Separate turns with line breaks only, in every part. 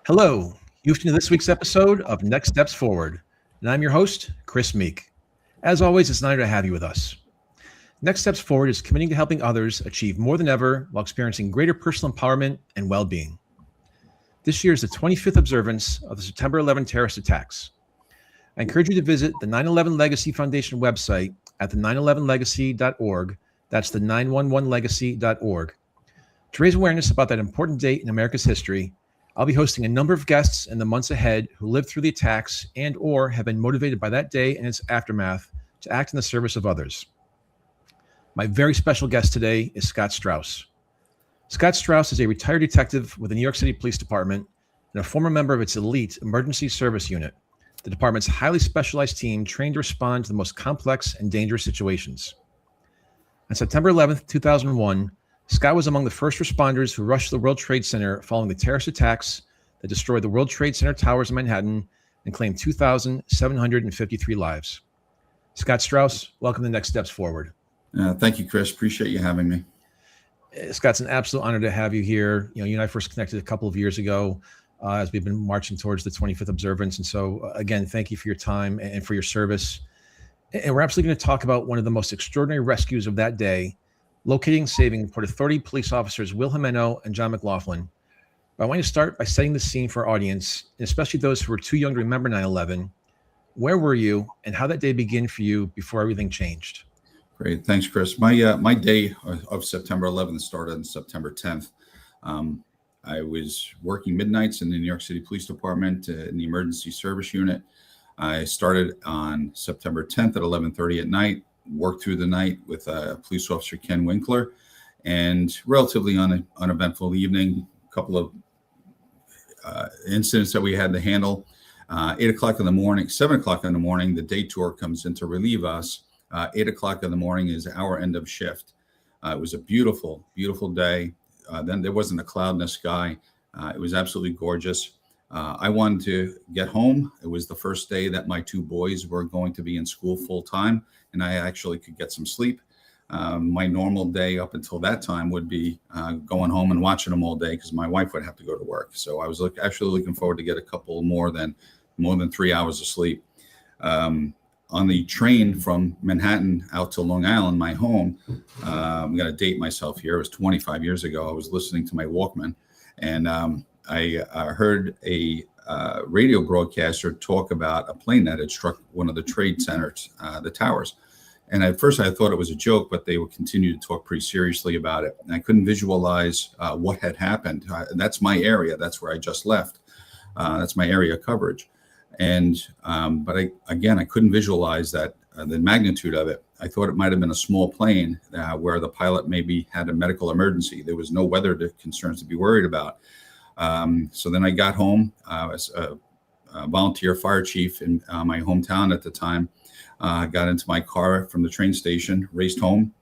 Hello, you've tuned to this week's episode of Next Steps Forward, and I'm your host, Chris Meek. As always, it's an honor to have you with us. Next Steps Forward is committing to helping others achieve more than ever while experiencing greater personal empowerment and well-being. This year is the 25th observance of the September 11 terrorist attacks. I encourage you to visit the 9/11 Legacy Foundation website at the 911legacy.org. That's the 911legacy.org. To raise awareness about that important date in America's history, I'll be hosting a number of guests in the months ahead who lived through the attacks and or have been motivated by that day and its aftermath to act in the service of others. My very special guest today is Scott Strauss. Scott Strauss is a retired detective with the New York City Police Department and a former member of its elite Emergency Service Unit, the department's highly specialized team trained to respond to the most complex and dangerous situations. On September 11th, 2001, Scott was among the first responders who rushed the World Trade Center following the terrorist attacks that destroyed the World Trade Center towers in Manhattan and claimed 2,753 lives. Scott Strauss, welcome to Next Steps Forward.
Thank you, Chris. Appreciate you having me.
Scott, it's an absolute honor to have you here. You and I first connected a couple of years ago as we've been marching towards the 25th observance. And so, again, thank you for your time and for your service. And we're absolutely going to talk about one of the most extraordinary rescues of that day, locating and saving Port Authority police officers Will Jimeno and John McLaughlin. But I want to start by setting the scene for our audience, and especially those who are too young to remember 9/11. Where were you, and how that day began for you before everything changed?
Great. Thanks, Chris. My day of September 11th started on September 10th. I was working midnights in the New York City Police Department in the Emergency Service Unit. I started on September 10th at 11:30 at night, worked through the night with police officer Ken Winkler, and relatively uneventful evening. A couple of incidents that we had to handle. 8 o'clock in the morning, 7 o'clock in the morning, the day tour comes in to relieve us. 8 o'clock in the morning is our end of shift. It was a beautiful, beautiful day. Then there wasn't a cloud in the sky. It was absolutely gorgeous. I wanted to get home. It was the first day that my two boys were going to be in school full time, and I actually could get some sleep. My normal day up until that time would be going home and watching them all day because my wife would have to go to work. So I was actually looking forward to get a couple more than 3 hours of sleep. On the train from Manhattan out to Long Island, my home, I'm going to date myself here. It was 25 years ago. I was listening to my Walkman, and I heard a radio broadcaster talk about a plane that had struck one of the trade centers, the towers. And at first I thought it was a joke, but they would continue to talk pretty seriously about it. And I couldn't visualize what had happened. That's my area. That's where I just left. That's my area of coverage. And but I couldn't visualize that the magnitude of it. I thought it might have been a small plane where the pilot maybe had a medical emergency. There was no weather concerns to be worried about. So then I got home. I was a volunteer fire chief in my hometown at the time. Got into my car from the train station, raced home.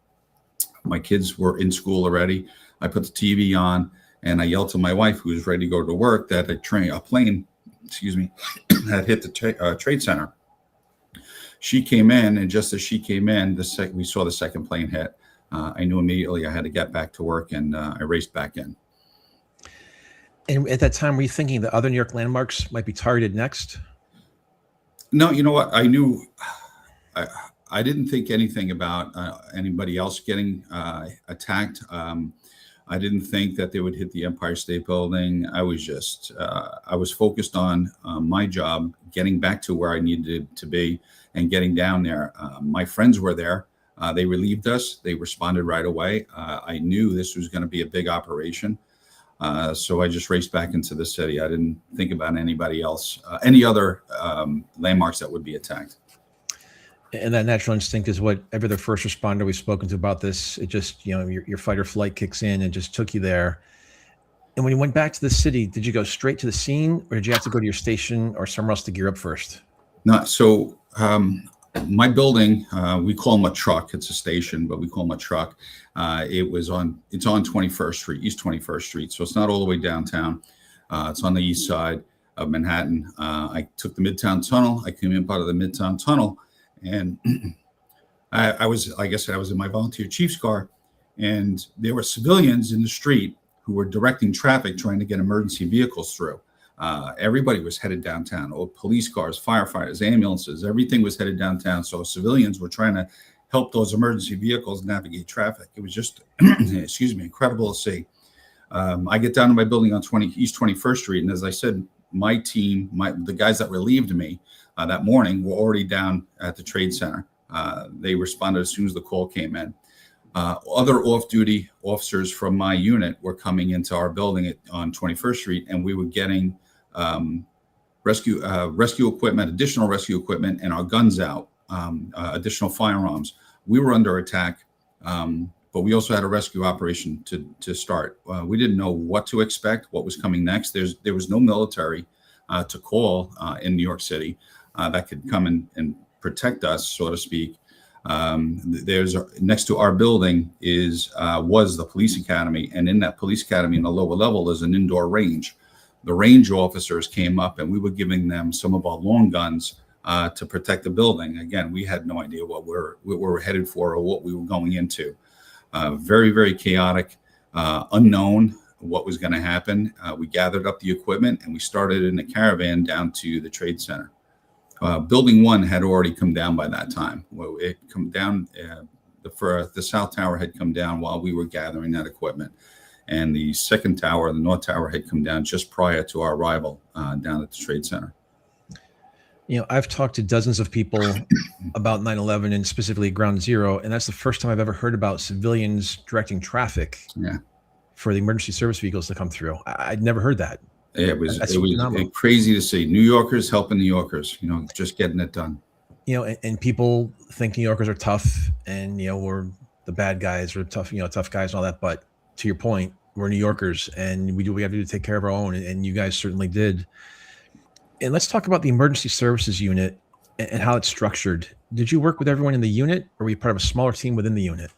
My kids were in school already. I put the TV on and I yelled to my wife, who was ready to go to work, that a plane, had hit the trade center. She came in, and just as she came in, we saw the second plane hit. I knew immediately I had to get back to work, and I raced back in.
And at that time, were you thinking that other New York landmarks might be targeted next?
No, you know what? I knew. I didn't think anything about anybody else getting attacked. I didn't think that they would hit the Empire State Building. I was focused on my job, getting back to where I needed to be and getting down there. My friends were there. They relieved us. They responded right away. I knew this was going to be a big operation. So I just raced back into the city. I didn't think about anybody else, any other landmarks that would be attacked.
And that natural instinct is what every other first responder we've spoken to about this, it just, your fight or flight kicks in and just took you there. And when you went back to the city, did you go straight to the scene, or did you have to go to your station or somewhere else to gear up first?
No, so my building, we call them a truck. It's a station, but we call them a truck. It's on 21st Street, East 21st Street. So it's not all the way downtown. It's on the east side of Manhattan. I took the Midtown Tunnel. I came in part of the Midtown Tunnel. And I was, like I said, I was in my volunteer chief's car, and there were civilians in the street who were directing traffic, trying to get emergency vehicles through. Everybody was headed downtown. Oh, police cars, firefighters, ambulances, everything was headed downtown. So civilians were trying to help those emergency vehicles navigate traffic. It was just, excuse me, incredible to see. I get down to my building on East 21st Street, and as I said, my team, the guys that relieved me that morning were already down at the Trade Center. They responded as soon as the call came in. Other off-duty officers from my unit were coming into our building on 21st Street, and we were getting rescue equipment, additional rescue equipment, and our guns out, additional firearms. We were under attack, but we also had a rescue operation to start. We didn't know what to expect, what was coming next. There was no military to call in New York City that could come and protect us, so to speak. There's next to our building was the police academy, and in that police academy, in the lower level, is an indoor range. The range officers came up, and we were giving them some of our long guns to protect the building. Again, we had no idea what we were headed for or what we were going into. Very, very chaotic, unknown what was going to happen. We gathered up the equipment and we started in a caravan down to the Trade Center. Building 1 had already come down by that time. Well, it come down. The South Tower had come down while we were gathering that equipment, and the second tower, the North Tower, had come down just prior to our arrival down at the Trade Center.
I've talked to dozens of people about 9/11 and specifically Ground Zero, and that's the first time I've ever heard about civilians directing traffic for the emergency service vehicles to come through. I'd never heard that.
It was crazy to see New Yorkers helping New Yorkers, just getting it done.
And people think New Yorkers are tough, and we're the bad guys, or tough guys and all that. But to your point, we're New Yorkers, and we have to do to take care of our own, and you guys certainly did. And let's talk about the Emergency Services Unit and how it's structured. Did you work with everyone in the unit, or were you part of a smaller team within the unit?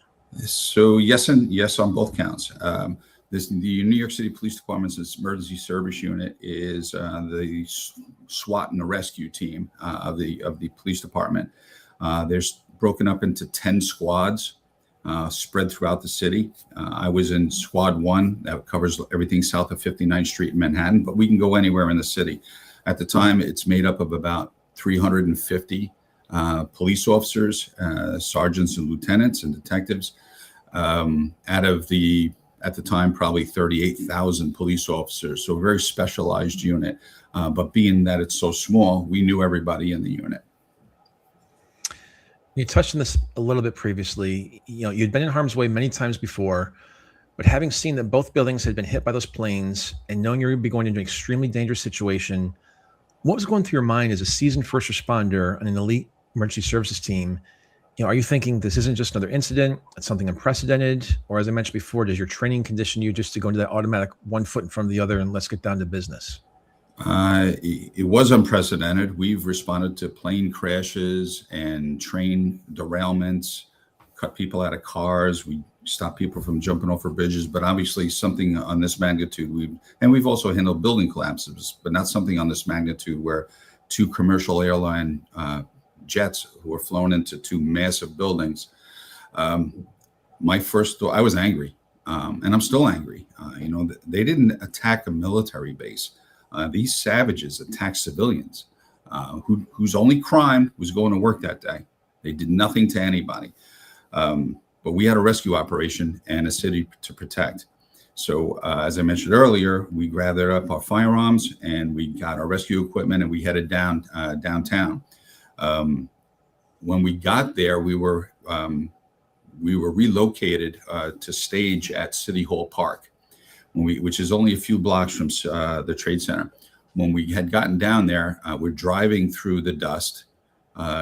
So yes on both counts. The New York City Police Department's Emergency Service Unit is the SWAT and the rescue team of the police department. There's broken up into 10 squads spread throughout the city. I was in Squad 1 that covers everything south of 59th Street in Manhattan, but we can go anywhere in the city. At the time, it's made up of about 350 police officers, sergeants and lieutenants and detectives, out of at the time, probably 38,000 police officers. So a very specialized unit. But being that it's so small, we knew everybody in the unit.
You touched on this a little bit previously. You'd been in harm's way many times before, but having seen that both buildings had been hit by those planes and knowing you're going to be going into an extremely dangerous situation, what was going through your mind as a seasoned first responder on an elite emergency services team? Are you thinking this isn't just another incident, it's something unprecedented? Or as I mentioned before, does your training condition you just to go into that automatic one foot in front of the other and let's get down to business?
It was unprecedented. We've responded to plane crashes and train derailments, cut people out of cars. We stop people from jumping over bridges, but obviously something on this magnitude. We've also handled building collapses, but not something on this magnitude where 2 commercial airline jets who were flown into 2 massive buildings. My first thought, I was angry, and I'm still angry. They didn't attack a military base. These savages attacked civilians whose only crime was going to work that day. They did nothing to anybody. But we had a rescue operation and a city to protect. So as I mentioned earlier, we gathered up our firearms and we got our rescue equipment and we headed downtown. When we got there, we were relocated to stage at City Hall Park, which is only a few blocks from the Trade Center. When we had gotten down there, we're driving through the dust,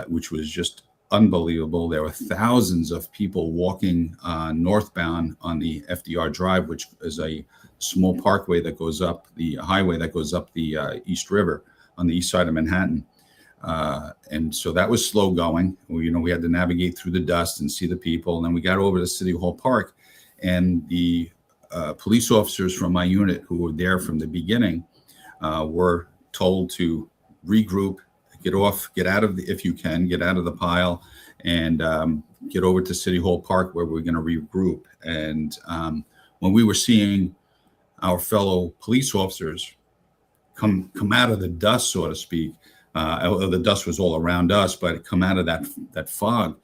which was just unbelievable. There were thousands of people walking northbound on the FDR Drive, which is a small parkway that goes up the highway that goes up the East River on the east side of Manhattan. And so that was slow going. We had to navigate through the dust and see the people. And then we got over to City Hall Park, and the police officers from my unit who were there from the beginning were told to regroup, get out of the pile and get over to City Hall Park where we're going to regroup. And when we were seeing our fellow police officers come out of the dust, so to speak. The dust was all around us, but come out of that fog,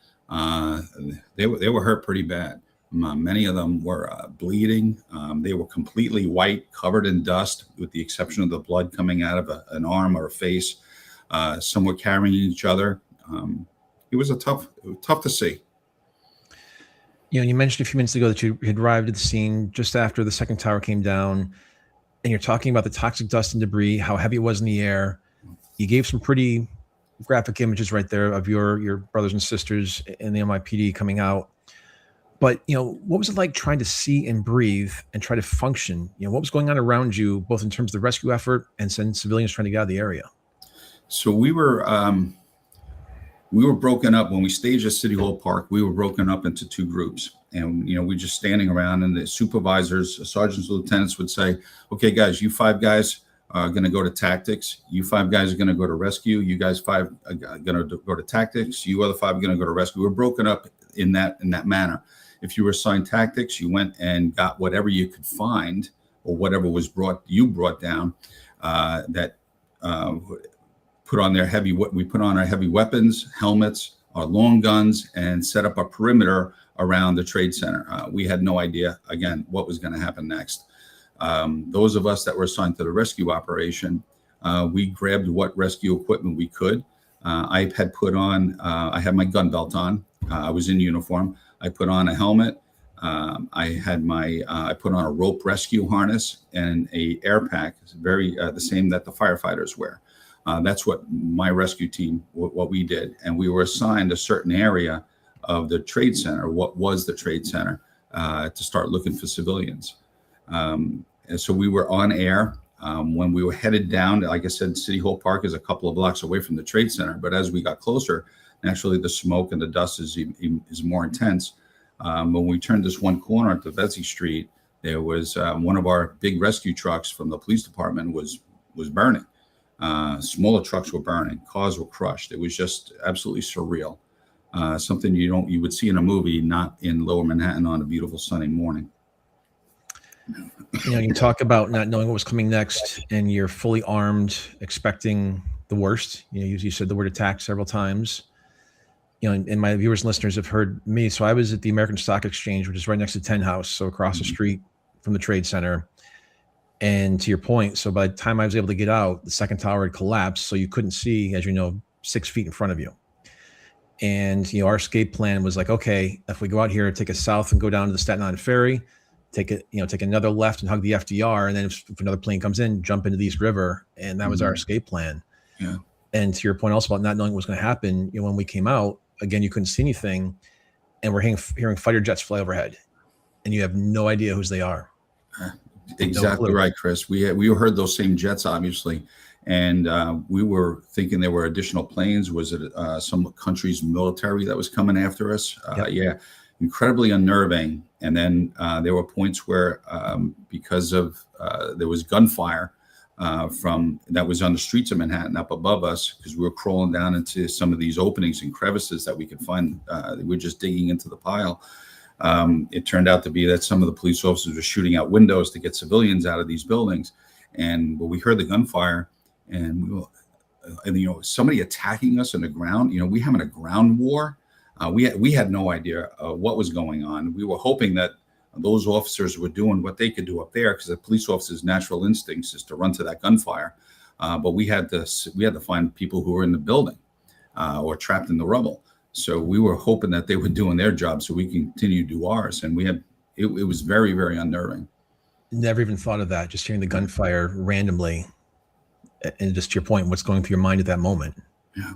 they were hurt pretty bad. Many of them were bleeding. They were completely white, covered in dust, with the exception of the blood coming out of an arm or a face. Some were carrying each other. It was tough to see.
You mentioned a few minutes ago that you had arrived at the scene just after the second tower came down, and you're talking about the toxic dust and debris, how heavy it was in the air. You gave some pretty graphic images right there of your brothers and sisters in the NYPD coming out. But, what was it like trying to see and breathe and try to function? What was going on around you, both in terms of the rescue effort and some civilians trying to get out of the area?
So we were broken up when we staged at City Hall Park. We were broken up into two groups, and we just standing around, and the supervisors, sergeants, lieutenants would say, "Okay, guys, you 5 guys are going to go to tactics. You 5 guys are going to go to rescue. You guys 5 are going to go to tactics. You other 5 are going to go to rescue." We're broken up in that manner. If you were assigned tactics, you went and got whatever you could find, or whatever was brought down. We put on our heavy weapons, helmets, our long guns, and set up a perimeter around the trade center. We had no idea, again, what was going to happen next. Those of us that were assigned to the rescue operation, we grabbed what rescue equipment we could. I had my gun belt on. I was in uniform. I put on a helmet. I put on a rope rescue harness and a air pack, the same that the firefighters wear. That's what my rescue team, what we did. And we were assigned a certain area of the trade center, what was the trade center, to start looking for civilians. And so we were on air when we were headed down. Like I said, City Hall Park is a couple of blocks away from the trade center. But as we got closer, naturally, the smoke and the dust is more intense. When we turned this one corner to Vesey Street, there was one of our big rescue trucks from the police department was burning. Smaller trucks were burning. Cars were crushed. It was just absolutely surreal. Something you would see in a movie, not in Lower Manhattan on a beautiful sunny morning.
You talk about not knowing what was coming next, and you're fully armed, expecting the worst. You said the word attack several times. And my viewers and listeners have heard me. So I was at the American Stock Exchange, which is right next to Ten House, so across the street from the Trade Center. And to your point, so by the time I was able to get out, the second tower had collapsed, so you couldn't see, as 6 feet in front of you. And our escape plan was like, okay, if we go out here, take a south and go down to the Staten Island Ferry, take another left and hug the FDR, and then if another plane comes in, jump into the East River, and that was our escape plan.
Yeah. And
to your point also about not knowing what was going to happen, when we came out, again, you couldn't see anything, and we're hearing fighter jets fly overhead, and you have no idea whose they are.
Exactly right, Chris. We heard those same jets, obviously, and we were thinking there were additional planes. Was it some country's military that was coming after us?
Yep.
Yeah, incredibly unnerving. And then there were points where, because of there was gunfire that was on the streets of Manhattan up above us, because we were crawling down into some of these openings and crevices that we could find. We were just digging into the pile. It turned out to be that some of the police officers were shooting out windows to get civilians out of these buildings. And we heard the gunfire, and we were, somebody attacking us on the ground. We having a ground war. We had no idea what was going on. We were hoping that those officers were doing what they could do up there, because the police officers' natural instincts is to run to that gunfire. But we had to find people who were in the building or trapped in the rubble. So we were hoping that they were doing their job so we can continue to do ours. And it was very, very unnerving.
Never even thought of that, just hearing the gunfire randomly. And just to your point, what's going through your mind at that moment.
Yeah.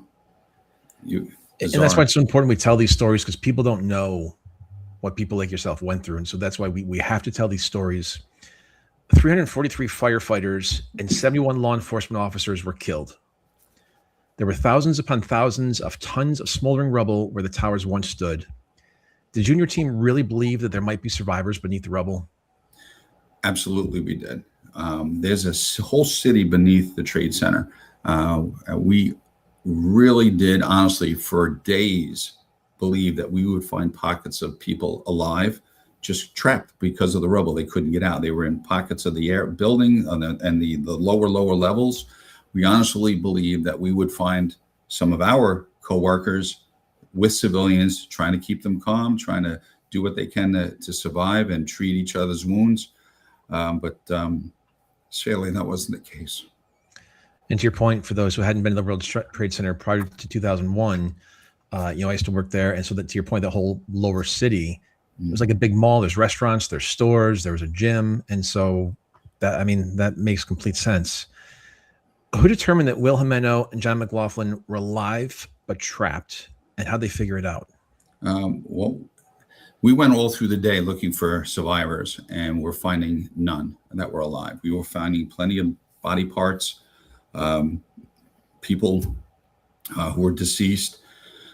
And that's why it's so important we tell these stories, because people don't know what people like yourself went through. And so that's why we have to tell these stories. 343 firefighters and 71 law enforcement officers were killed. There were thousands upon thousands of tons of smoldering rubble where the towers once stood. Did you and your team really believe that there might be survivors beneath the rubble?
Absolutely, we did. There's a whole city beneath the Trade Center. We really did, honestly, for days, believe that we would find pockets of people alive, just trapped because of the rubble. They couldn't get out. They were in pockets of the air building and the lower levels. We honestly believe that we would find some of our coworkers with civilians, trying to keep them calm, trying to do what they can to survive and treat each other's wounds. But sadly, that wasn't the case.
And to your point, for those who hadn't been to the World Trade Center prior to 2001, I used to work there. And so that, to your point, the whole lower city, it was like a big mall. There's restaurants, there's stores, there was a gym. And so that makes complete sense. Who determined that Will Jimeno and John McLaughlin were alive but trapped, and how'd they figure it out?
Well, we went all through the day looking for survivors, and we're finding none that were alive. We were finding plenty of body parts, people who were deceased.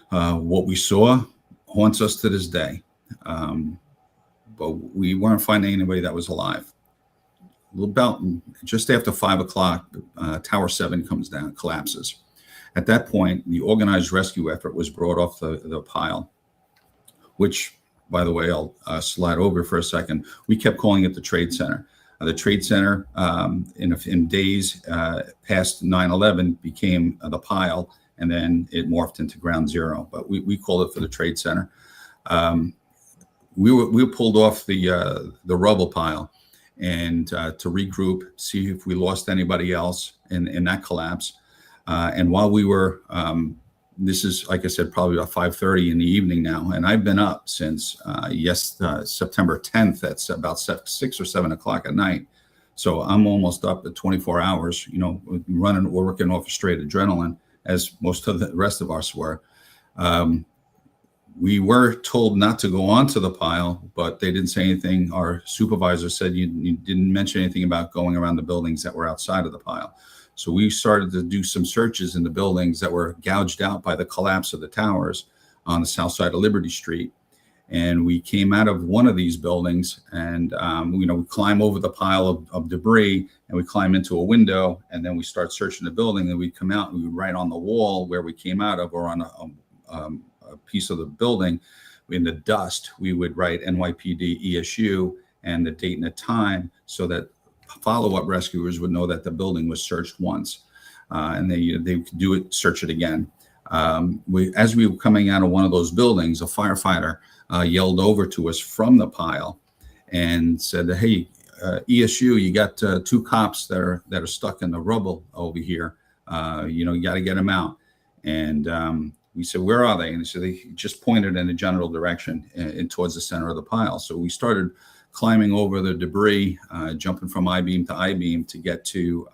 What we saw haunts us to this day, but we weren't finding anybody that was alive. About just after 5 o'clock, Tower 7 comes down, collapses. At that point, the organized rescue effort was brought off the pile, which, by the way, I'll slide over for a second. We kept calling it the Trade Center. The Trade Center, in days past 9/11, became the pile, and then it morphed into Ground Zero. But we called it for the Trade Center. We were pulled off the rubble pile, and to regroup, see if we lost anybody else in that collapse. And while we were, this is, like I said, probably about 5:30 in the evening now, and I've been up since September 10th. That's about 6 or 7 o'clock at night. So I'm almost up at 24 hours, running or working off a straight adrenaline, as most of the rest of us were. We were told not to go onto the pile, but they didn't say anything. Our supervisor said you didn't mention anything about going around the buildings that were outside of the pile. So we started to do some searches in the buildings that were gouged out by the collapse of the towers on the south side of Liberty Street. And we came out of one of these buildings, and we climb over the pile of debris, and we climb into a window, and then we start searching the building. And we come out, and we write on the wall where we came out of, or on a piece of the building in the dust, we would write NYPD ESU and the date and the time, so that follow-up rescuers would know that the building was searched once, and they could search it again. As we were coming out of one of those buildings, a firefighter yelled over to us from the pile and said, "Hey, ESU, you got 2 cops that are stuck in the rubble over here. You got to get them out." And we said, "Where are they?" And so they just pointed in a general direction and towards the center of the pile. So we started climbing over the debris, jumping from I-beam to I-beam to get to,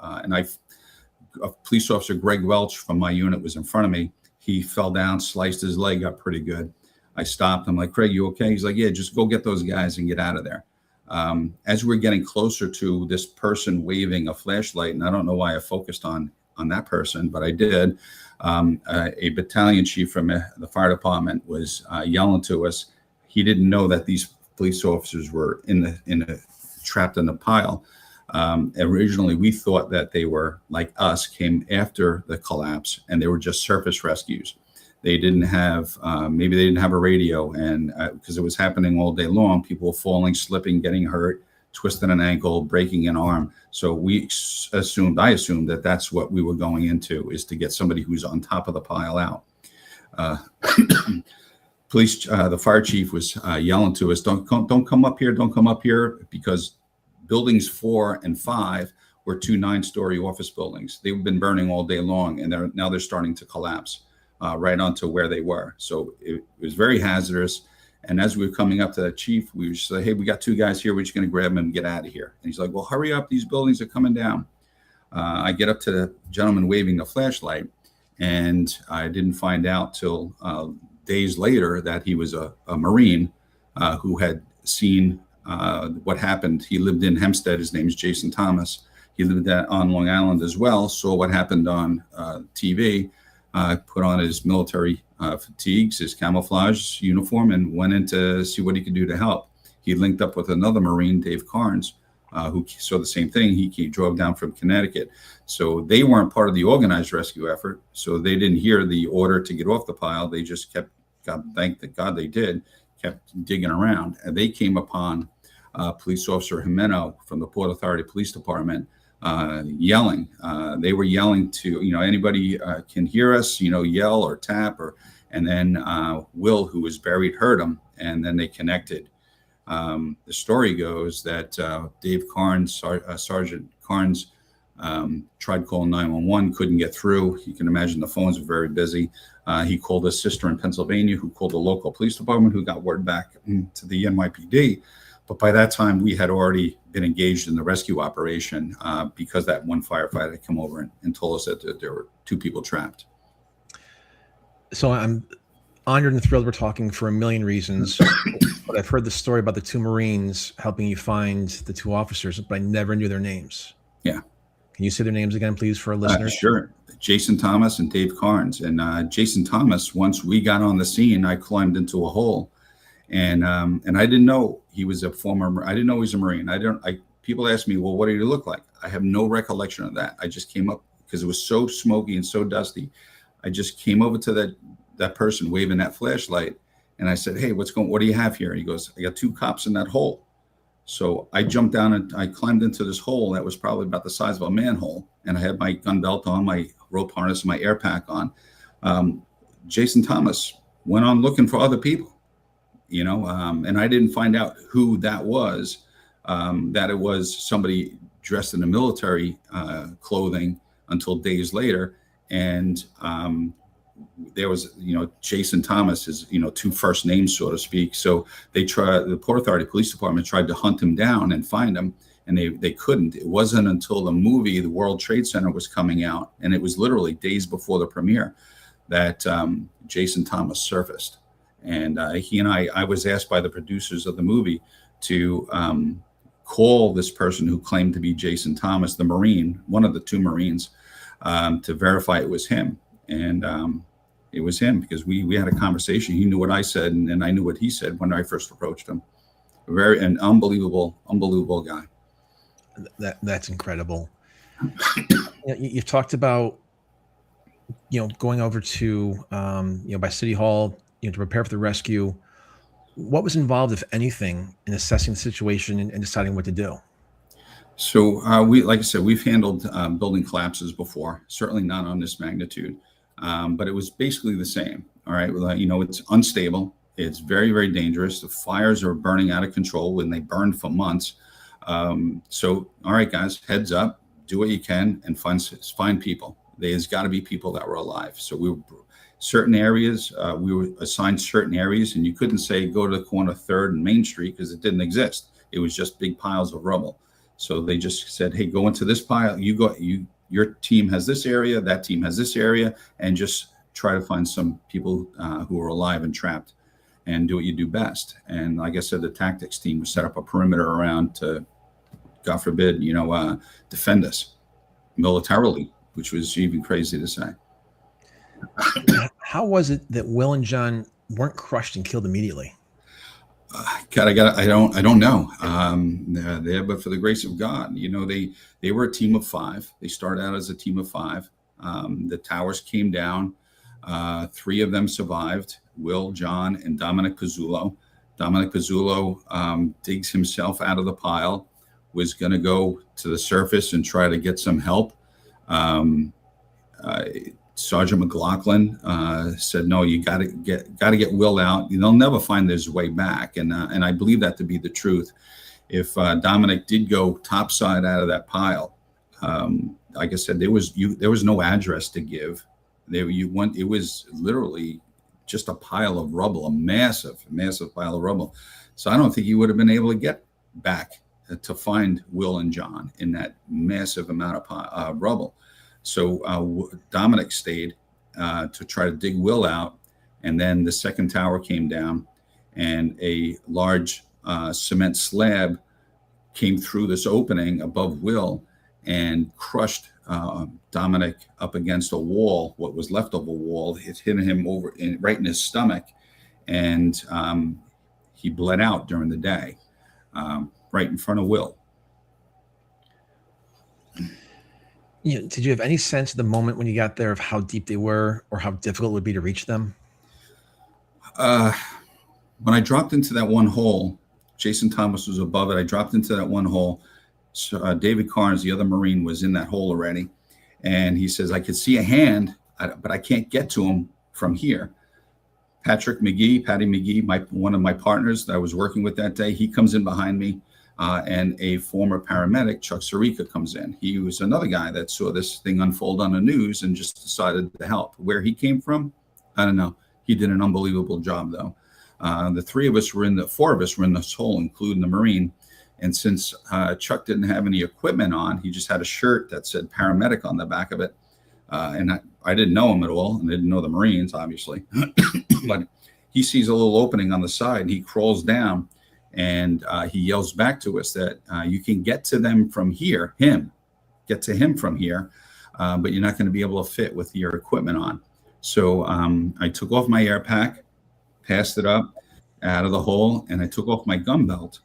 police officer Greg Welch from my unit was in front of me. He fell down, sliced his leg up pretty good. I stopped. I'm like, "Craig, you okay?" He's like, "Yeah, just go get those guys and get out of there." As we're getting closer to this person waving a flashlight, and I don't know why I focused on that person, but I did. A battalion chief from the fire department was yelling to us. He didn't know that these police officers were trapped in the pile. Originally, we thought that they were like us, came after the collapse, and they were just surface rescues. They didn't have, maybe they didn't have a radio, and because it was happening all day long, people were falling, slipping, getting hurt, twisting an ankle, breaking an arm. So I assumed that that's what we were going into, is to get somebody who's on top of the pile out. The fire chief was yelling to us, don't come up here, don't come up here, because buildings 4 and 5 were 2 9-story office buildings. They've been burning all day long, and they're starting to collapse right onto where they were. So it was very hazardous. And as we were coming up to the chief, we just said, "Hey, we got 2 guys here. We're just going to grab them and get out of here." And he's like, "Well, hurry up. These buildings are coming down." I get up to the gentleman waving the flashlight, and I didn't find out till days later that he was a Marine who had seen what happened. He lived in Hempstead. His name is Jason Thomas. He lived on Long Island as well, saw what happened on TV, put on his military fatigues, his camouflage uniform, and went in to see what he could do to help. He linked up with another Marine, Dave Carnes, who saw the same thing. He drove down from Connecticut. So they weren't part of the organized rescue effort. So they didn't hear the order to get off the pile. They just thank God they did, kept digging around, and they came upon Police Officer Jimeno from the Port Authority Police Department yelling. They were yelling to, anybody can hear us, yell or tap, and then Will, who was buried, heard him, and then they connected. The story goes that Dave Carnes, Sergeant Carnes, tried calling 911, couldn't get through. You can imagine the phones were very busy. He called his sister in Pennsylvania, who called the local police department, who got word back to the NYPD. But by that time, we had already been engaged in the rescue operation because that one firefighter had come over and told us that there were 2 people trapped.
So I'm honored and thrilled we're talking for a million reasons. But I've heard the story about the 2 Marines helping you find the 2 officers, but I never knew their names.
Yeah.
Can you say their names again, please, for our listeners?
Sure. Jason Thomas and Dave Carnes. And Jason Thomas, once we got on the scene, I climbed into a hole. And I didn't know he was a former. I didn't know he was a Marine. People ask me, well, what did he look like? I have no recollection of that. I just came up because it was so smoky and so dusty. I just came over to that person waving that flashlight, and I said, "Hey, what do you have here?" And he goes, "I got 2 cops in that hole." So I jumped down and I climbed into this hole that was probably about the size of a manhole, and I had my gun belt on, my rope harness, my air pack on. Jason Thomas went on looking for other people. And I didn't find out who that was, that it was somebody dressed in the military clothing until days later. And there was, Jason Thomas is, 2 first names, so to speak. So the Port Authority Police Department tried to hunt him down and find him, and they couldn't. It wasn't until the movie, The World Trade Center, was coming out, and it was literally days before the premiere, that Jason Thomas surfaced. And I was asked by the producers of the movie to call this person who claimed to be Jason Thomas, the Marine, one of the 2 Marines, to verify it was him. And it was him because we had a conversation. He knew what I said, and I knew what he said when I first approached him. An unbelievable guy.
That's incredible. You've talked about, going over to, by City Hall, to prepare for the rescue. What was involved, if anything, in assessing the situation and deciding what to do?
So like I said, we've handled building collapses before, certainly not on this magnitude, but it was basically the same. All right. It's unstable. It's very, very dangerous. The fires are burning out of control when they burned for months. So, all right, guys, heads up, do what you can and find people. There's got to be people that were alive. So we were assigned certain areas, and you couldn't say go to the corner 3rd and Main Street because it didn't exist. It was just big piles of rubble. So they just said, hey, go into this pile. Your team has this area, that team has this area, and just try to find some people who are alive and trapped and do what you do best. And like I said, the tactics team set up a perimeter around to, God forbid, defend us militarily, which was even crazy to say.
How was it that Will and John weren't crushed and killed immediately?
I don't know. They're there, but for the grace of God, they were a team of 5. They started out as a team of 5. The towers came down. 3 of them survived: Will, John, and Dominic Pizzullo. Dominic Pizzullo digs himself out of the pile, was going to go to the surface and try to get some help. Sergeant McLaughlin said, "No, you got to get Will out. They'll never find his way back." And I believe that to be the truth. If Dominic did go topside out of that pile, like I said, there was no address to give. It was literally just a pile of rubble, a massive pile of rubble. So I don't think he would have been able to get back to find Will and John in that massive amount of rubble. So Dominic stayed to try to dig Will out. And then the second tower came down, and a large cement slab came through this opening above Will and crushed Dominic up against a wall, what was left of a wall. It hit him right in his stomach, and he bled out during the day, right in front of Will.
Did you have any sense of the moment when you got there of how deep they were or how difficult it would be to reach them?
When I dropped into that one hole, Jason Thomas was above it. I dropped into that one hole. So, David Carnes, the other Marine, was in that hole already. And he says, I could see a hand, but I can't get to him from here. Patty McGee, one of my partners that I was working with that day, he comes in behind me, and a former paramedic, Chuck Sirica, comes in. He was another guy that saw this thing unfold on the news and just decided to help. Where he came from, I don't know. He did an unbelievable job, though. The four of us were in this hole, including the Marine. And since Chuck didn't have any equipment on, he just had a shirt that said paramedic on the back of it. And I didn't know him at all, and I didn't know the Marines, obviously. But he sees a little opening on the side, and he crawls down, and he yells back to us that you can get to them from here, get to him from here, but you're not going to be able to fit with your equipment on. So I took off my air pack, passed it up out of the hole, and I took off my gun belt.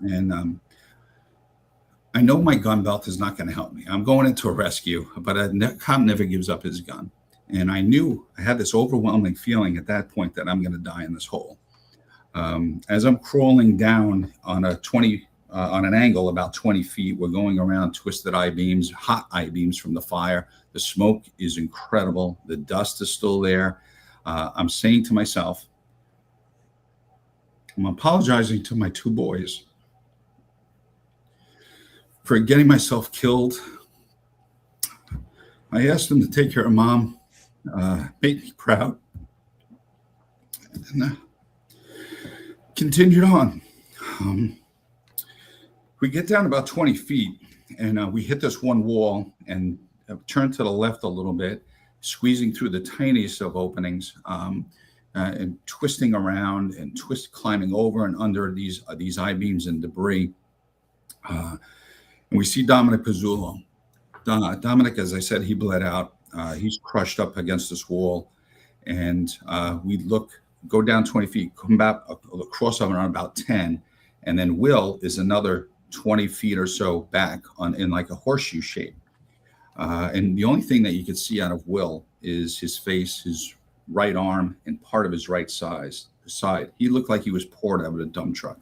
And I know my gun belt is not going to help me. I'm going into a rescue, but a cop never gives up his gun. And I knew I had this overwhelming feeling at that point that I'm going to die in this hole. As I'm crawling down on an angle about 20 feet, we're going around twisted I-beams, hot I-beams from the fire. The smoke is incredible. The dust is still there. I'm saying to myself, I'm apologizing to my two boys for getting myself killed. I asked them to take care of Mom, make me proud, and continued on. We get down about 20 feet, and we hit this one wall and turned to the left a little bit, squeezing through the tiniest of openings, and twisting around and climbing over and under these I-beams and debris. And we see Dominic Pizzullo. Dominic, as I said, he bled out. He's crushed up against this wall. And we go down 20 feet, come back across around about 10. And then Will is another 20 feet or so back in like a horseshoe shape. And the only thing that you could see out of Will is his face, his right arm, and part of his right side. He looked like he was poured out of a dump truck.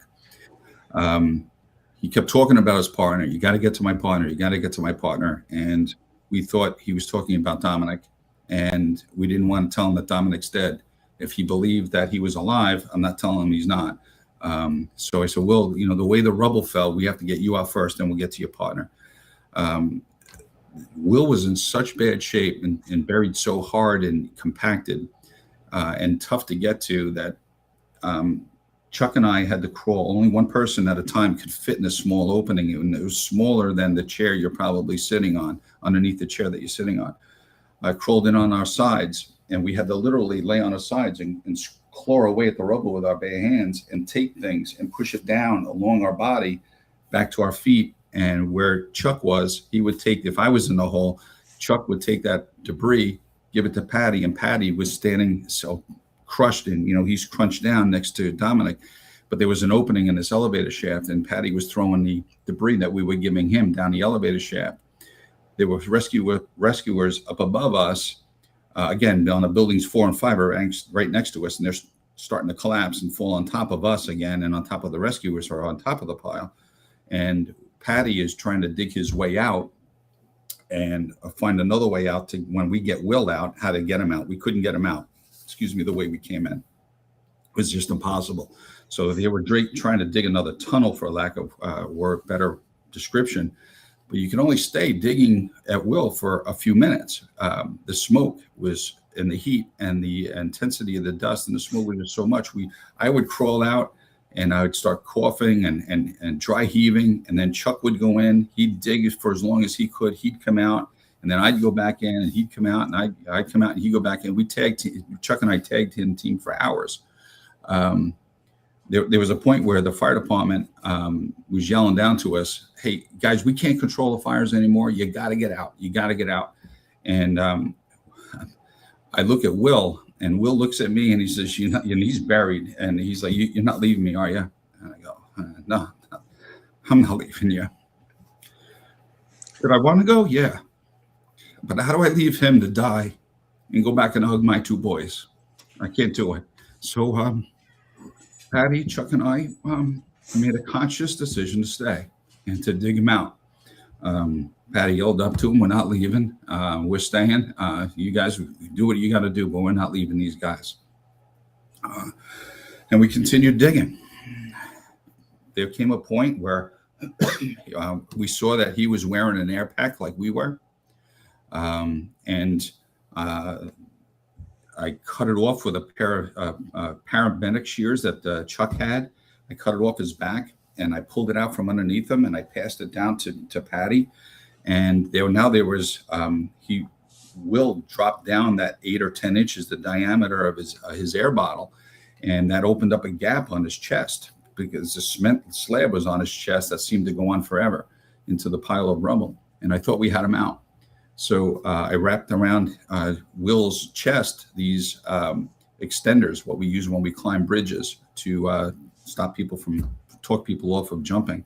He kept talking about his partner. You got to get to my partner. You got to get to my partner. And we thought he was talking about Dominic. And we didn't want to tell him that Dominic's dead. If he believed that he was alive, I'm not telling him he's not. So I said, Will, the way the rubble fell, we have to get you out first, and we'll get to your partner. Will was in such bad shape and buried so hard and compacted and tough to get to that Chuck and I had to crawl. Only one person at a time could fit in a small opening, and it was smaller than the chair you're probably sitting on, underneath the chair that you're sitting on. I crawled in on our sides, and we had to literally lay on our sides and claw away at the rubble with our bare hands and take things and push it down along our body back to our feet. And where Chuck was, he would take, if I was in the hole, Chuck would take that debris, give it to Patty, and Patty was standing so crushed, and he's crunched down next to Dominic, but there was an opening in this elevator shaft, and Patty was throwing the debris that we were giving him down the elevator shaft. There were rescuers up above us, again on the buildings 4 and 5 are right next to us, and they're starting to collapse and fall on top of us again, and on top of the rescuers are on top of the pile. And Patty is trying to dig his way out and find another way out to, when we get Will out, how to get him out. We couldn't get him out. The way we came in. It was just impossible. So they were trying to dig another tunnel, for lack of better description. But you can only stay digging at will for a few minutes. The smoke was, and the heat and the intensity of the dust and the smoke was just so much. I would crawl out and I would start coughing and dry heaving. And then Chuck would go in. He'd dig for as long as he could. He'd come out. And then I'd go back in, and he'd come out, and I'd come out, and he'd go back in. Chuck and I tagged him team for hours. There was a point where the fire department was yelling down to us, "Hey guys, we can't control the fires anymore. You got to get out. You got to get out." And I look at Will, and Will looks at me, and he says, he's buried, and he's like, "You're not leaving me, are you?" And I go, "No, I'm not leaving you." Did I want to go? Yeah. But how do I leave him to die and go back and hug my two boys? I can't do it. So Patty, Chuck, and I made a conscious decision to stay and to dig him out. Patty yelled up to him, "We're not leaving. We're staying. You guys do what you got to do, but we're not leaving these guys." And we continued digging. There came a point where we saw that he was wearing an air pack like we were. And I cut it off with a pair of paramedic shears that Chuck had. I cut it off his back and I pulled it out from underneath him and I passed it down to Patty. And there was, he will drop down that 8 or 10 inches, the diameter of his air bottle. And that opened up a gap on his chest because the cement slab was on his chest that seemed to go on forever into the pile of rubble. And I thought we had him out. So I wrapped around Will's chest these extenders, what we use when we climb bridges to talk people off of jumping.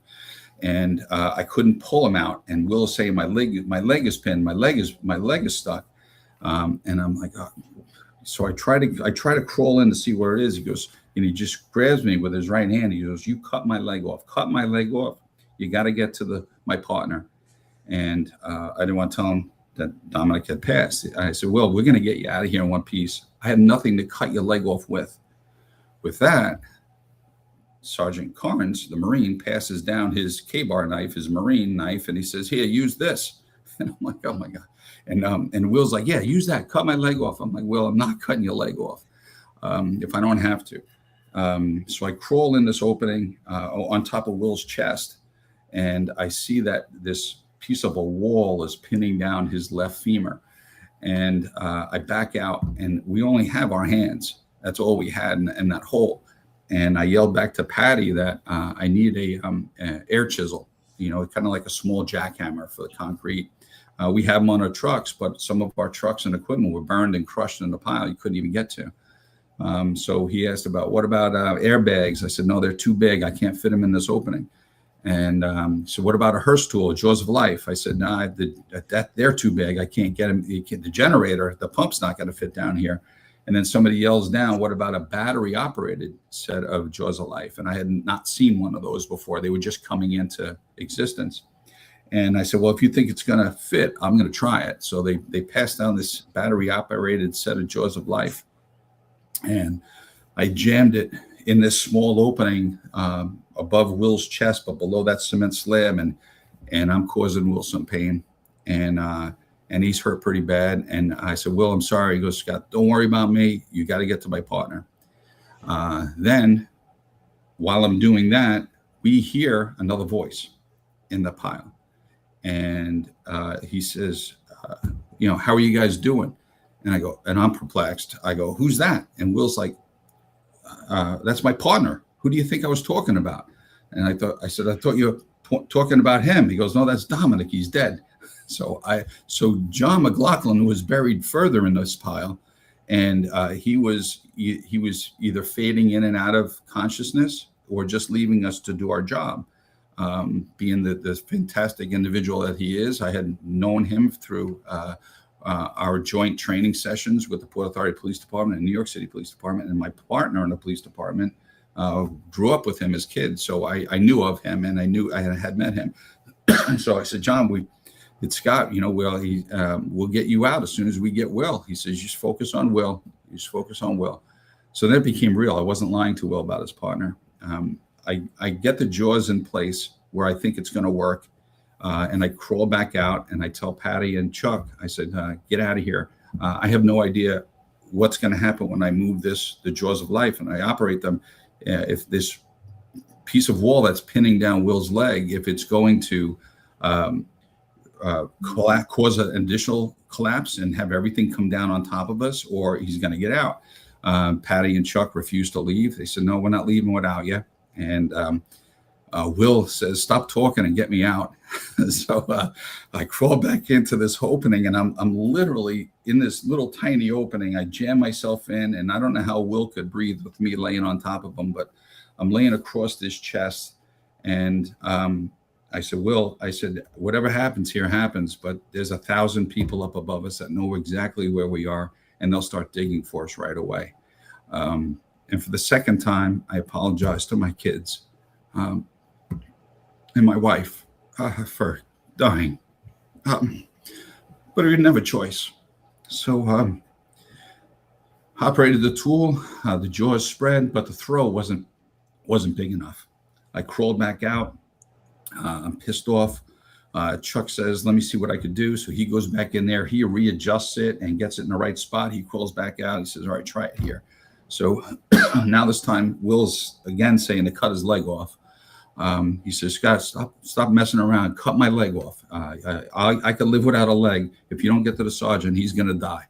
And I couldn't pull him out. And Will was saying, my leg is pinned, my leg is stuck. And I'm like, oh. So I try to crawl in to see where it is. He goes, and he just grabs me with his right hand. He goes, "You cut my leg off. Cut my leg off. You got to get to my partner." And I didn't want to tell him that Dominic had passed. I said, "Well, we're going to get you out of here in one piece. I have nothing to cut your leg off with." With that, Sergeant Carnes, the Marine, passes down his K-bar knife, his Marine knife, and he says, "Here, use this." And I'm like, "Oh my God." And Will's like, "Yeah, use that. Cut my leg off." I'm like, "Will, I'm not cutting your leg off if I don't have to." So I crawl in this opening on top of Will's chest, and I see that this piece of a wall is pinning down his left femur. And I back out, and we only have our hands. That's all we had in that hole. And I yelled back to Patty that I need an air chisel, kind of like a small jackhammer for the concrete. We have them on our trucks, but some of our trucks and equipment were burned and crushed in the pile you couldn't even get to. So he asked what about airbags? I said, "No, they're too big. I can't fit them in this opening." And so what about a Hearst tool, a Jaws of Life? I said, "No, they're too big. I can't get them. The generator, the pump's not going to fit down here." And then somebody yells down, "What about a battery operated set of Jaws of Life?" And I had not seen one of those before. They were just coming into existence. And I said, "Well, if you think it's going to fit, I'm going to try it." So they passed down this battery operated set of Jaws of Life. And I jammed it in this small opening above Will's chest, but below that cement slab. And I'm causing Will some pain. And he's hurt pretty bad. And I said, "Will, I'm sorry." He goes, "Scott, don't worry about me. You got to get to my partner." Then while I'm doing that, we hear another voice in the pile. And he says, "How are you guys doing?" And I go, and I'm perplexed. I go, "Who's that?" And Will's like, "That's my partner. Who do you think I was talking about?" And I said, "I thought you were talking about him." He goes, "No, that's Dominic. He's dead." So John McLaughlin was buried further in this pile, and he was either fading in and out of consciousness or just leaving us to do our job. Being the fantastic individual that he is, I had known him through our joint training sessions with the Port Authority Police Department and New York City Police Department, and my partner in the police department grew up with him as kids. So I knew of him, and I knew I had met him. So I said, "John, it's Scott, we'll get you out as soon as we get Will." He says, "Just focus on Will. Just focus on Will." So that became real. I wasn't lying to Will about his partner. I get the jaws in place where I think it's going to work. And I crawl back out and I tell Patty and Chuck, I said, "Get out of here. I have no idea what's going to happen when I move the Jaws of Life and I operate them. If this piece of wall that's pinning down Will's leg, if it's going to cause an additional collapse and have everything come down on top of us, or he's going to get out." Patty and Chuck refused to leave. They said, "No, we're not leaving without you." And Will says, "Stop talking and get me out." So I crawl back into this opening, and I'm literally in this little tiny opening. I jam myself in, and I don't know how Will could breathe with me laying on top of him, but I'm laying across this chest. And I said, "Will," I said, "whatever happens here happens, but there's 1,000 people up above us that know exactly where we are, and they'll start digging for us right away." And for the second time, I apologized to my kids and my wife for dying. But we didn't have a choice. So operated the tool, the jaws spread, but the throw wasn't big enough. I crawled back out. I'm pissed off. Chuck says, let me see what I could do. So he goes back in there. He readjusts it and gets it in the right spot. He crawls back out. He says, all right, try it here. So now this time, Will's again saying to cut his leg off. He says, Scott, stop messing around. Cut my leg off. I could live without a leg. If you don't get to the sergeant, he's going to die.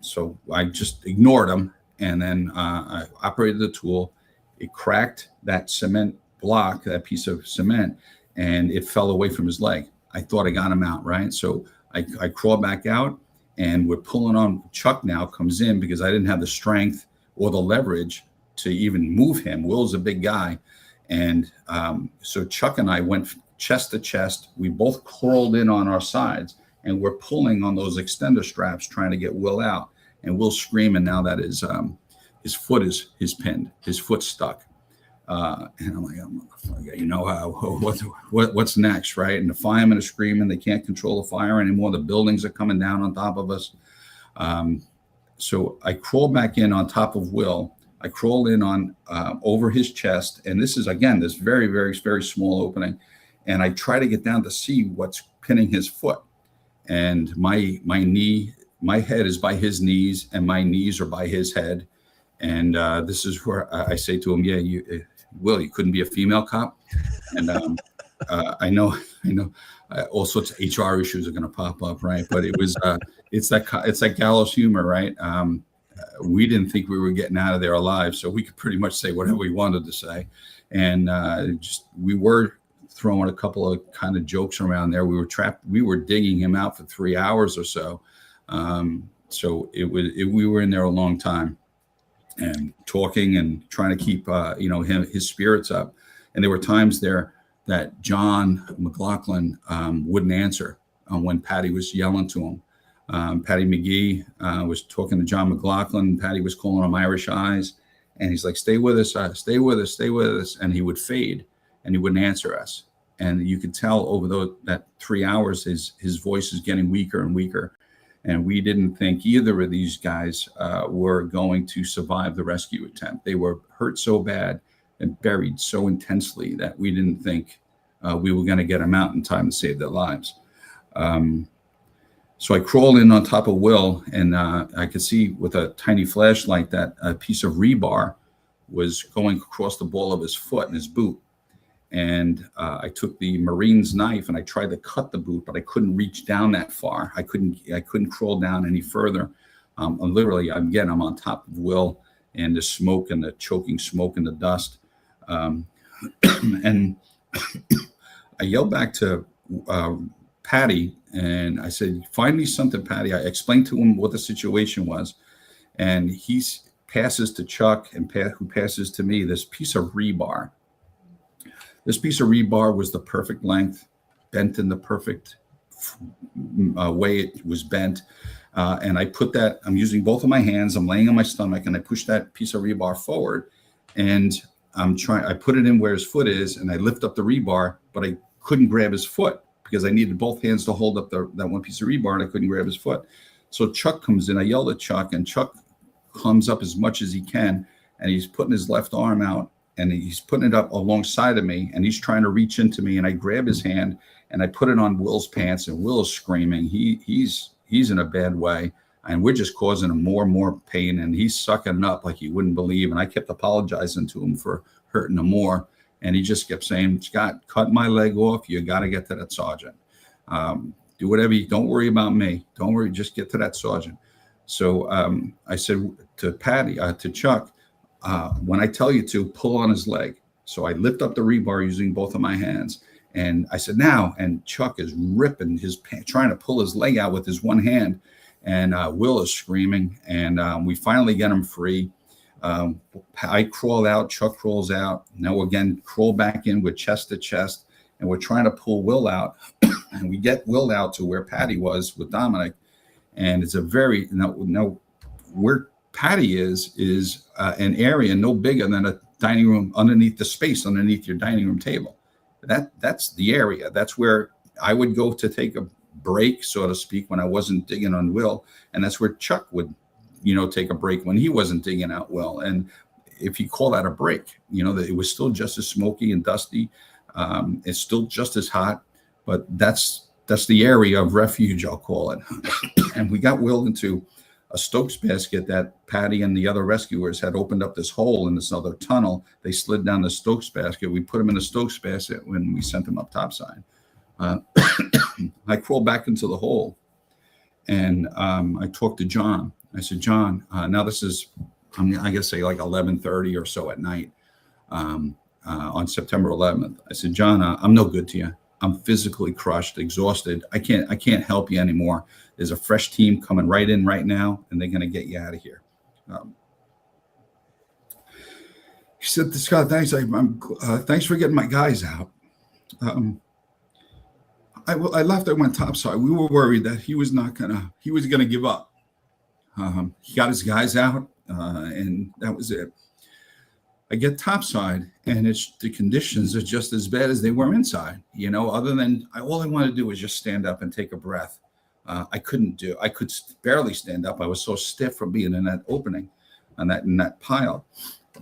So I just ignored him. And then I operated the tool. It cracked that cement block, that piece of cement, and it fell away from his leg. I thought I got him out, right? So I crawled back out, and we're pulling on. Chuck now comes in because I didn't have the strength or the leverage to even move him. Will's a big guy. And so Chuck and I went chest to chest. We both crawled in on our sides, and we're pulling on those extender straps trying to get Will out. And Will's screaming now that his foot is pinned, his foot's stuck. And I'm like, oh, motherfucker, you know what's next, right? And the firemen are screaming. They can't control the fire anymore. The buildings are coming down on top of us. So I crawl back in on top of Will. I crawl in on over his chest. And this is, again, this very, very, very small opening. And I try to get down to see what's pinning his foot. And my head is by his knees, and my knees are by his head. And this is where I say to him, yeah, Will, you couldn't be a female cop. And I know all sorts of HR issues are going to pop up, right? But it was, it's that gallows humor, right? We didn't think we were getting out of there alive, so we could pretty much say whatever we wanted to say. And we were throwing a couple of kind of jokes around there. We were trapped. We were digging him out for 3 hours or so. So we were in there a long time, and talking and trying to keep his spirits up. And there were times there that John McLaughlin wouldn't answer when Patty was yelling to him. Patty McGee was talking to John McLaughlin. Patty was calling him Irish Eyes, and he's like, stay with us, stay with us, stay with us. And he would fade, and he wouldn't answer us. And you could tell over that 3 hours, his voice is getting weaker and weaker. And we didn't think either of these guys were going to survive the rescue attempt. They were hurt so bad and buried so intensely that we didn't think we were going to get them out in time to save their lives. So I crawled in on top of Will, and I could see with a tiny flashlight that a piece of rebar was going across the ball of his foot and his boot. And I took the Marine's knife and I tried to cut the boot, but I couldn't reach down that far. I couldn't crawl down any further. I'm on top of Will, and the smoke and the choking smoke and the dust. And I yelled back to Patty, and I said, find me something, Patty. I explained to him what the situation was. And he passes to Chuck, and who passes to me this piece of rebar. This piece of rebar was the perfect length, bent in the perfect way it was bent. And I put that, I'm using both of my hands, I'm laying on my stomach, and I push that piece of rebar forward. And I put it in where his foot is, and I lift up the rebar, but I couldn't grab his foot because I needed both hands to hold up that one piece of rebar, and I couldn't grab his foot. So Chuck comes in, I yelled at Chuck, and Chuck comes up as much as he can, and he's putting his left arm out, and he's putting it up alongside of me, and he's trying to reach into me, and I grab his hand and I put it on Will's pants, and Will is screaming. He's in a bad way, and we're just causing him more and more pain, and he's sucking it up like you wouldn't believe. And I kept apologizing to him for hurting him more, and he just kept saying, Scott, cut my leg off. You got to get to that sergeant. Do whatever don't worry about me. Don't worry, just get to that sergeant. So I said to Patty, to Chuck, when I tell you to, pull on his leg. So I lift up the rebar using both of my hands. And I said, now, and Chuck is ripping his pants, trying to pull his leg out with his one hand. And Will is screaming. And we finally get him free. I crawl out, Chuck crawls out. Now again, crawl back in with chest to chest. And we're trying to pull Will out. And we get Will out to where Patty was with Dominic. And it's a very, we're Patty is an area no bigger than a dining room underneath the space underneath your dining room table. That's the area. That's where I would go to take a break, so to speak, when I wasn't digging on Will, and that's where Chuck would, take a break when he wasn't digging out Will. And if you call that a break, that it was still just as smoky and dusty. It's still just as hot, but that's the area of refuge, I'll call it. And we got Will into a Stokes basket that Patty and the other rescuers had opened up this hole in this other tunnel. They slid down the Stokes basket. We put him in the Stokes basket when we sent him up topside. I crawled back into the hole, and I talked to John. I said, John, now this is, I guess say like 11:30 or so at night on September 11th. I said, John, I'm no good to you. I'm physically crushed, exhausted. I can't help you anymore. There's a fresh team coming right in right now, and they're going to get you out of here. He said, Scott, thanks. Thanks for getting my guys out. I left. I went topside. We were worried that he was gonna give up. He got his guys out, and that was it. I get topside, and the conditions are just as bad as they were inside. Other than all I wanted to do was just stand up and take a breath. I could barely stand up. I was so stiff from being in that opening, and in that pile.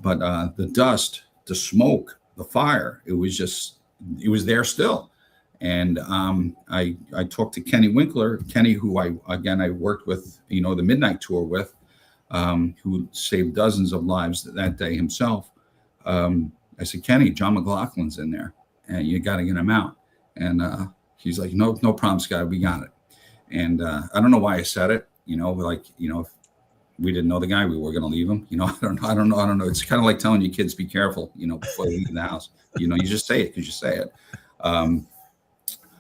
But the dust, the smoke, the fire, it was there still. And I talked to Kenny Winkler, who I worked with, the Midnight Tour with, who saved dozens of lives that day himself. I said, Kenny, John McLaughlin's in there, and you got to get him out. And he's like, no problem, Scott, we got it. And I don't know why I said it, if we didn't know the guy, we were going to leave him. I don't know. It's kind of like telling your kids, be careful, before they leave the house. You just say it because you say it.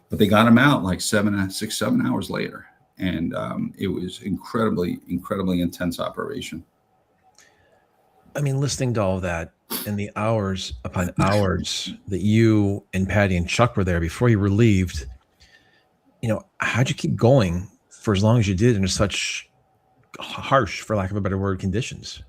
But they got him out like 7 hours later. And it was incredibly, incredibly intense operation.
I mean, listening to all of that and the hours upon hours that you and Patty and Chuck were there before you were relieved, how'd you keep going for as long as you did under such harsh, for lack of a better word, conditions?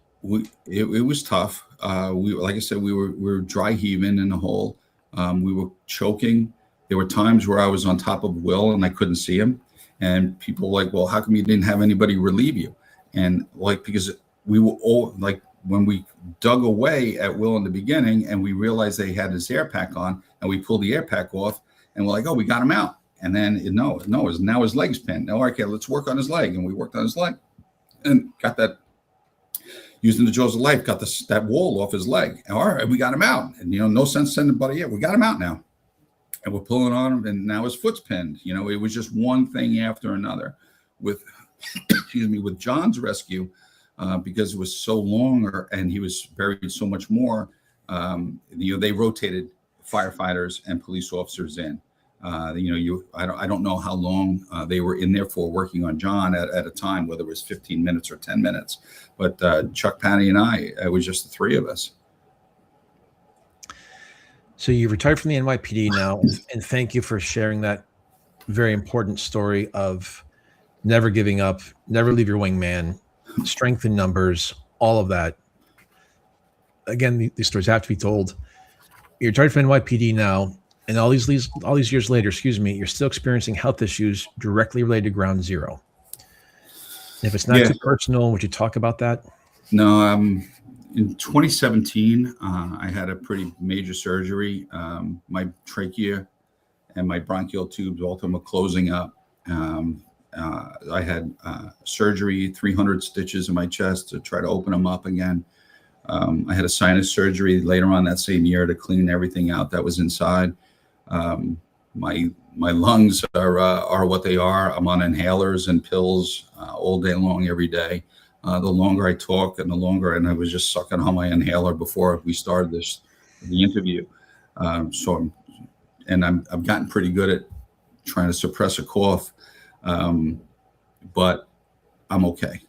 It was tough. Like I said, we were dry heaving in the hole. We were choking. There were times where I was on top of Will and I couldn't see him. And people were like, well, how come you didn't have anybody relieve you? And because we were all when we dug away at Will in the beginning and we realized they had his air pack on, and we pulled the air pack off, and we're like, oh, we got him out. And then now his leg's pinned. Now, okay, let's work on his leg. And we worked on his leg and got that, using the jaws of life, got that wall off his leg. And, all right, we got him out. And, no sense sending anybody yet. We got him out now. And we're pulling on him, and now his foot's pinned. It was just one thing after another. With John's rescue, because it was so long, and he was buried so much more. They rotated firefighters and police officers in. I don't know how long they were in there for working on John at a time, whether it was 15 minutes or 10 minutes. But Chuck, Patty, and it was just the three of us.
So you retired from the NYPD now, and thank you for sharing that very important story of never giving up, never leave your wingman, strength in numbers, all of that. Again, these stories have to be told. You're retired from NYPD now, and all these years later, you're still experiencing health issues directly related to Ground Zero. And if it's not too personal, would you talk about that?
No, in 2017, I had a pretty major surgery. My trachea and my bronchial tubes, both of them were closing up. I had surgery, 300 stitches in my chest to try to open them up again. I had a sinus surgery later on that same year to clean everything out that was inside. My lungs are what they are. I'm on inhalers and pills all day long, every day. The longer I talk and I was just sucking on my inhaler before we started the interview. I've gotten pretty good at trying to suppress a cough, but I'm okay.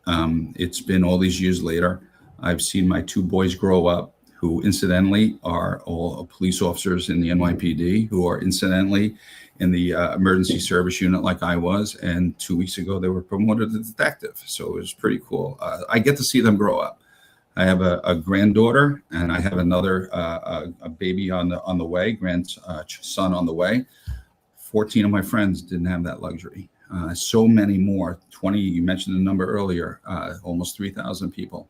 It's been all these years later. I've seen my two boys grow up who incidentally are all police officers in the NYPD, who are incidentally in the emergency service unit like I was. And 2 weeks ago, they were promoted to detective. So it was pretty cool. I get to see them grow up. I have a granddaughter, and I have another a baby on the way, grandson on the way. 14 of my friends didn't have that luxury. So many more, 20, you mentioned the number earlier, almost 3,000 people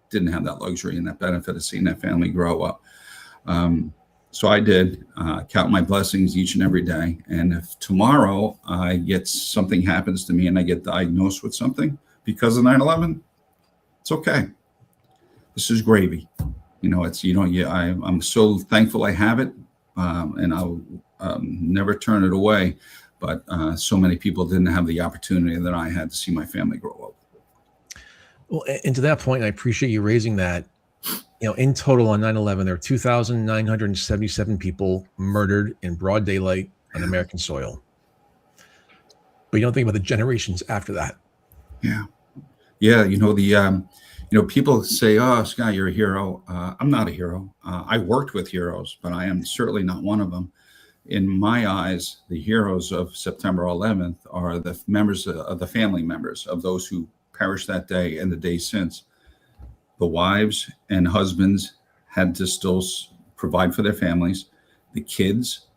didn't have that luxury and that benefit of seeing that family grow up. So I did count my blessings each and every day. And if tomorrow something happens to me and I get diagnosed with something because of 9/11, it's okay. This is gravy. I'm so thankful I have it, and I'll never turn it away. But so many people didn't have the opportunity that I had to see my family grow up.
Well, and to that point, I appreciate you raising that. In total on 9/11, there were 2,977 people murdered in broad daylight on American soil. But you don't think about the generations after that.
Yeah. People say, "Oh, Scott, you're a hero." I'm not a hero. I worked with heroes, but I am certainly not one of them. In my eyes, the heroes of September 11th are the members of the family members of those who perished that day and the day since. The wives and husbands had to still provide for their families. The kids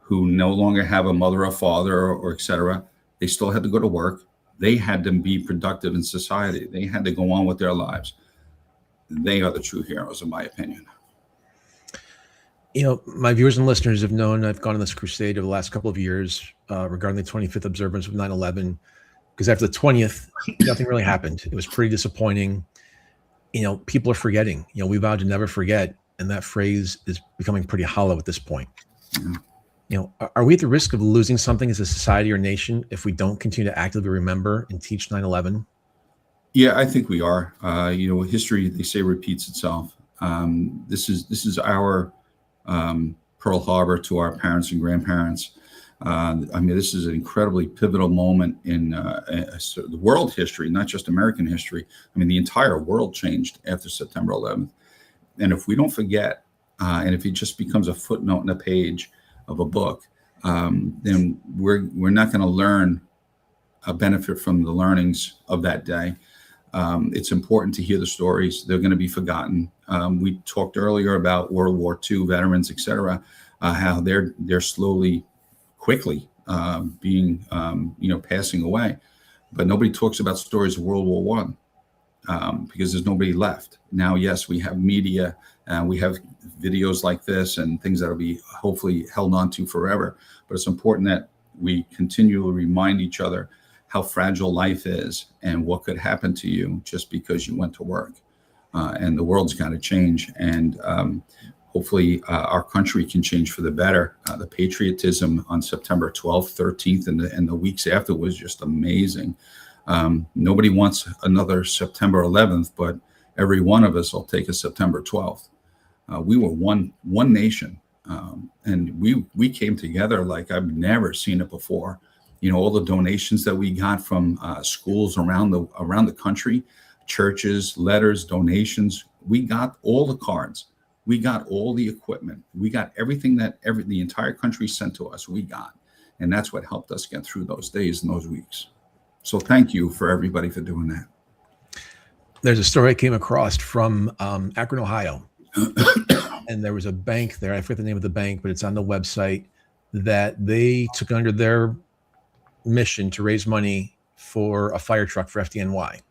who no longer have a mother or father or et cetera, they still had to go to work. They had to be productive in society. They had to go on with their lives. They are the true heroes, in my opinion.
My viewers and listeners have known I've gone on this crusade over the last couple of years regarding the 25th observance of 9/11, because after the 20th, nothing really happened. It was pretty disappointing. People are forgetting. We vowed to never forget, and that phrase is becoming pretty hollow at this point. Are we at the risk of losing something as a society or nation if we don't continue to actively remember and teach 9/11?
Yeah, I think we are. History, they say, repeats itself. This is our Pearl Harbor to our parents and grandparents. This is an incredibly pivotal moment in the world history, not just American history. The entire world changed after September 11th. And if we don't forget, and if it just becomes a footnote in a page of a book, then we're not going to learn a benefit from the learnings of that day. It's important to hear the stories. They're going to be forgotten. We talked earlier about World War II veterans, et cetera, how they're slowly, quickly being, passing away. But nobody talks about stories of World War I because there's nobody left. Now, yes, we have media, we have videos like this and things that will be hopefully held on to forever. But it's important that we continually remind each other how fragile life is and what could happen to you just because you went to work. And the world's got to change. And hopefully our country can change for the better. The patriotism on September 12th, 13th, and the weeks after was just amazing. Nobody wants another September 11th, but every one of us will take a September 12th. We were one nation, and we came together like I've never seen it before. All the donations that we got from schools around the country, churches, letters, donations. We got all the cards. We got all the equipment. We got everything that the entire country sent to us. We got, and that's what helped us get through those days and those weeks. So thank you for everybody for doing that.
There's a story I came across from Akron, Ohio, and there was a bank there. I forget the name of the bank, but it's on the website that they took under their mission to raise money for a fire truck for FDNY.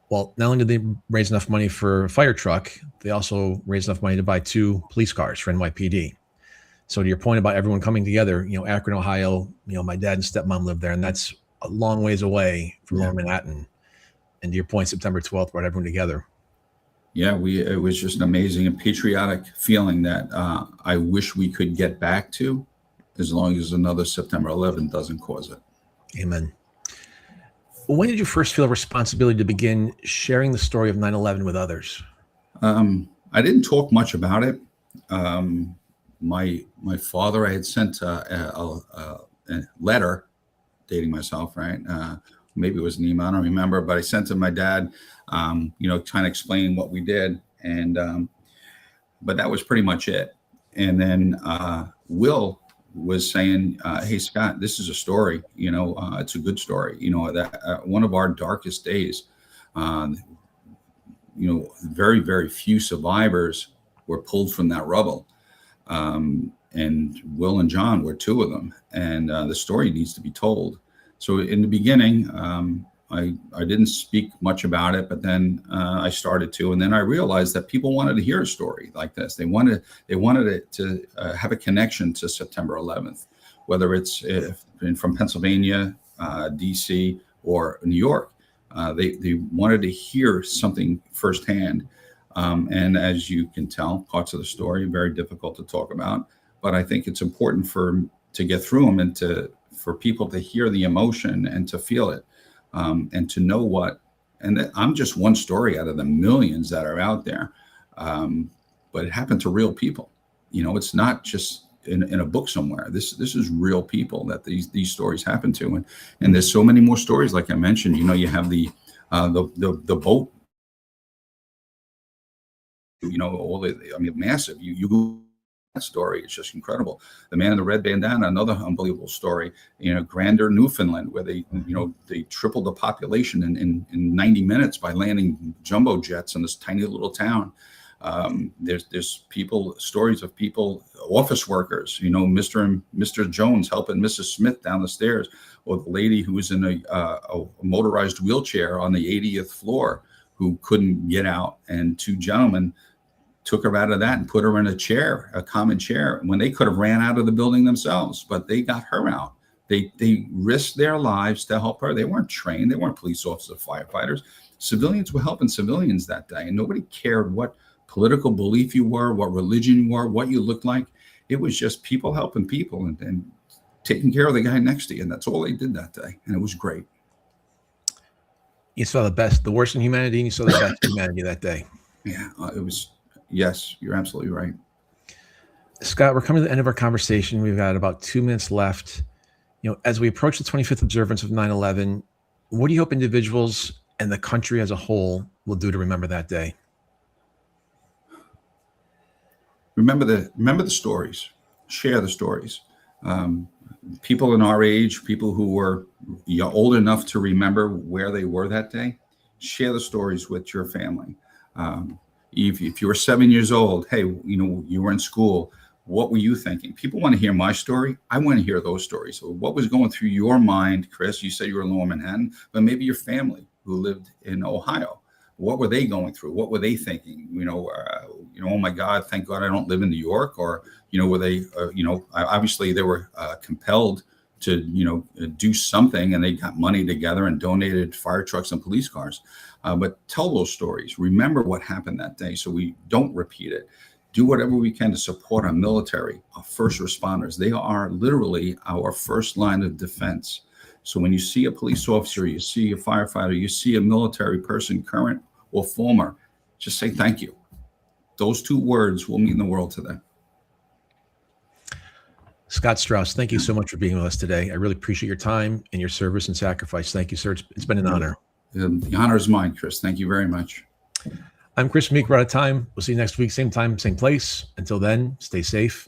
Well, not only did they raise enough money for a fire truck, they also raised enough money to buy 2 police cars for NYPD. So to your point about everyone coming together, Akron, Ohio, my dad and stepmom lived there, and that's a long ways away from Lower Manhattan. And to your point, September 12th brought everyone together.
Yeah, it was just an amazing and patriotic feeling that I wish we could get back to, as long as another September 11th doesn't cause it.
Amen. When did you first feel a responsibility to begin sharing the story of 9/11 with others?
I didn't talk much about it. My father, I had sent a letter, dating myself, right? Maybe it was an email, I don't remember, but I sent to my dad, kind of explaining what we did. And but that was pretty much it. And then Will was saying, hey, Scott, this is a story, it's a good story, that one of our darkest days, very, very few survivors were pulled from that rubble. And Will and John were two of them. And the story needs to be told. So in the beginning, I didn't speak much about it, but then I started to, and then I realized that people wanted to hear a story like this. They wanted it to have a connection to September 11th, whether it's from Pennsylvania, DC, or New York. They wanted to hear something firsthand. And as you can tell, parts of the story are very difficult to talk about, but I think it's important to get through them and for people to hear the emotion and to feel it. And to know and I'm just one story out of the millions that are out there. But it happened to real people. It's not just in a book somewhere. This is real people that these stories happen to. And there's so many more stories. Like I mentioned, you have the boat, massive, that story is just incredible. The man in the red bandana, another unbelievable story. Grander, Newfoundland, where they tripled the population in 90 minutes by landing jumbo jets in this tiny little town. There's stories of people, office workers. Mr. Jones helping Mrs. Smith down the stairs, or the lady who was in a motorized wheelchair on the 80th floor who couldn't get out, and two gentlemen took her out of that and put her in a common chair, when they could have ran out of the building themselves, but they got her out. They risked their lives to help her. They weren't trained. They weren't police officers, firefighters. Civilians were helping civilians that day, and nobody cared what political belief you were, what religion you were, what you looked like. It was just people helping people and taking care of the guy next to you, and that's all they did that day, and it was great.
You saw the worst in humanity, and you saw the best in humanity that day.
Yeah, it was. Yes, you're absolutely right.
Scott, we're coming to the end of our conversation. We've got about 2 minutes left. As we approach the 25th observance of 9/11, what do you hope individuals and the country as a whole will do to remember that day?
Remember the stories. Share the stories. People in our age, people who were old enough to remember where they were that day, share the stories with your family. If you were 7 years old, hey, you were in school, what were you thinking? People want to hear my story. I want to hear those stories. So what was going through your mind, Chris? You said you were in Lower Manhattan, but maybe your family who lived in Ohio. What were they going through? What were they thinking? Oh my God, thank God I don't live in New York. Or, were they, obviously they were compelled to, do something, and they got money together and donated fire trucks and police cars. But tell those stories. Remember what happened that day so we don't repeat it. Do whatever we can to support our military, our first responders. They are literally our first line of defense. So when you see a police officer, you see a firefighter, you see a military person, current or former, just say thank you. Those two words will mean the world to them.
Scott Strauss, thank you so much for being with us today. I really appreciate your time and your service and sacrifice. Thank you, sir. It's been an honor.
The honor is mine, Chris. Thank you very much.
I'm Chris Meek. We're out of time. We'll see you next week, same time, same place. Until then, stay safe